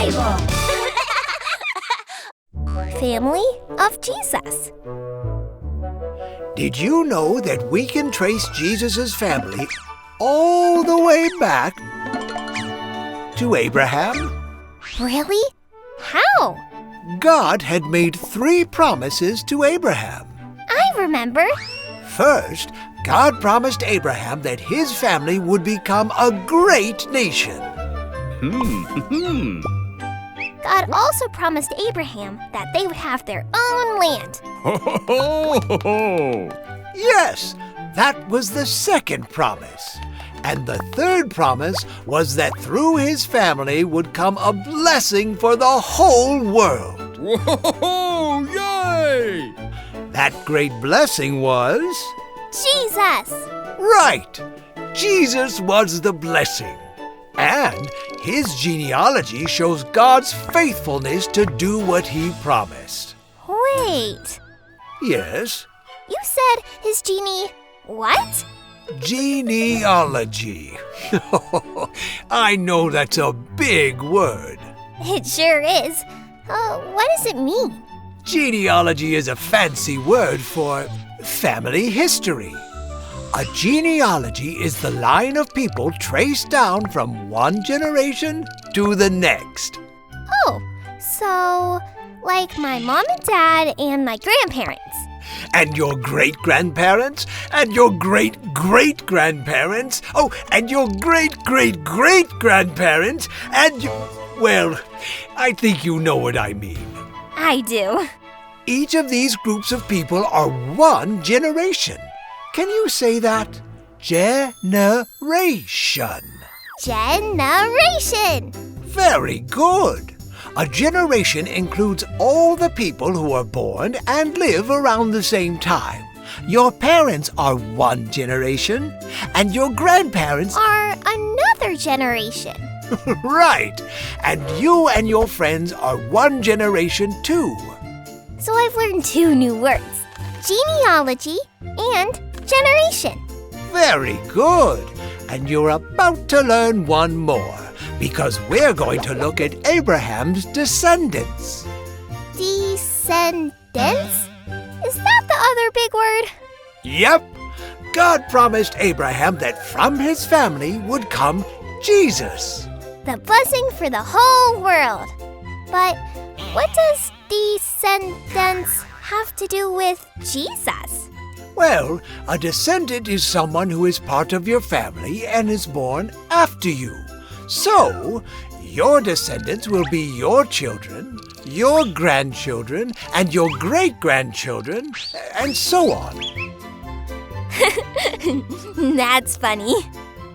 Bible! Family of Jesus. Did you know that we can trace Jesus' family all the way back to Abraham? Really? How? God had made 3 promises to Abraham. I remember. First, God promised Abraham that his family would become a great nation. God also promised Abraham that they would have their own land. Yes, that was the second promise. And the third promise was that through his family would come a blessing for the whole world. Whoa! Yay! That great blessing was... Jesus! Right! Jesus was the blessing. And his genealogy shows God's faithfulness to do what he promised. Wait. Yes? You said his what? Genealogy. I know that's a big word. It sure is. What does it mean? Genealogy is a fancy word for family history. A genealogy is the line of people traced down from one generation to the next. Oh, so like my mom and dad and my grandparents. And your great-grandparents, and your great-great-grandparents, oh, and your great-great-great-grandparents, and, well, I think you know what I mean. I do. Each of these groups of people are one generation. Can you say that? Generation. Generation. Very good. A generation includes all the people who are born and live around the same time. Your parents are one generation, and your grandparents are another generation. Right. And you and your friends are one generation too. So I've learned 2 new words. Genealogy and generation. Very good. And you're about to learn one more, because we're going to look at Abraham's descendants. Descendants? Is that the other big word? Yep. God promised Abraham that from his family would come Jesus. The blessing for the whole world. But what does descendants have to do with Jesus? Well, a descendant is someone who is part of your family and is born after you. So, your descendants will be your children, your grandchildren, and your great-grandchildren, and so on. That's funny.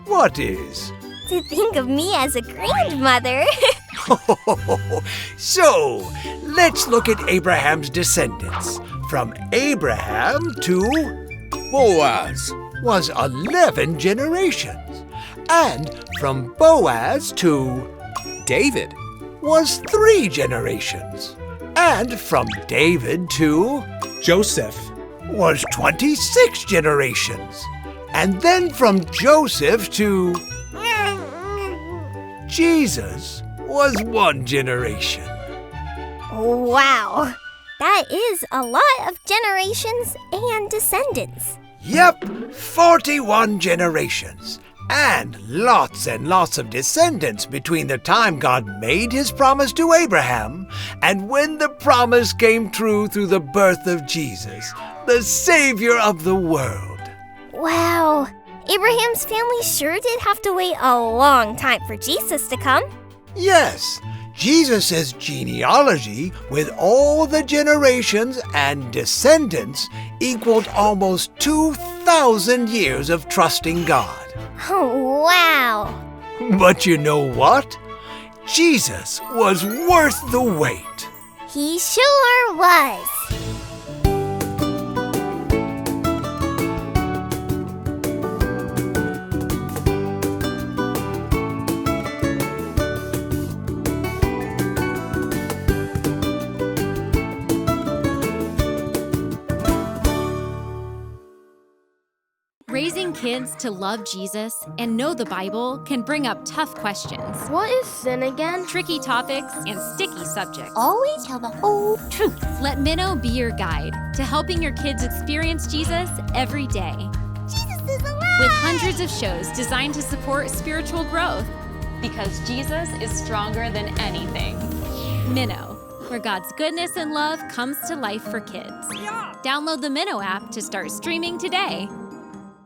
What is? To think of me as a grandmother. So, let's look at Abraham's descendants. From Abraham to Boaz was 11 generations. And from Boaz to David was 3 generations. And from David to Joseph was 26 generations. And then from Joseph to Jesus was 1 generation. Wow, that is a lot of generations and descendants. Yep, 41 generations. And lots of descendants between the time God made his promise to Abraham and when the promise came true through the birth of Jesus, the Savior of the world. Wow, Abraham's family sure did have to wait a long time for Jesus to come. Yes, Jesus' genealogy with all the generations and descendants equaled almost 2,000 years of trusting God. Oh, wow. But you know what? Jesus was worth the wait. He sure was. Raising Teaching kids to love Jesus and know the Bible can bring up tough questions, What is sin again? tricky topics, and sticky subjects. Always tell the whole truth. Let Minno be your guide to helping your kids experience Jesus every day. Jesus is alive! With hundreds of shows designed to support spiritual growth. Because Jesus is stronger than anything. Minno, where God's goodness and love comes to life for kids. Download the Minno app to start streaming today.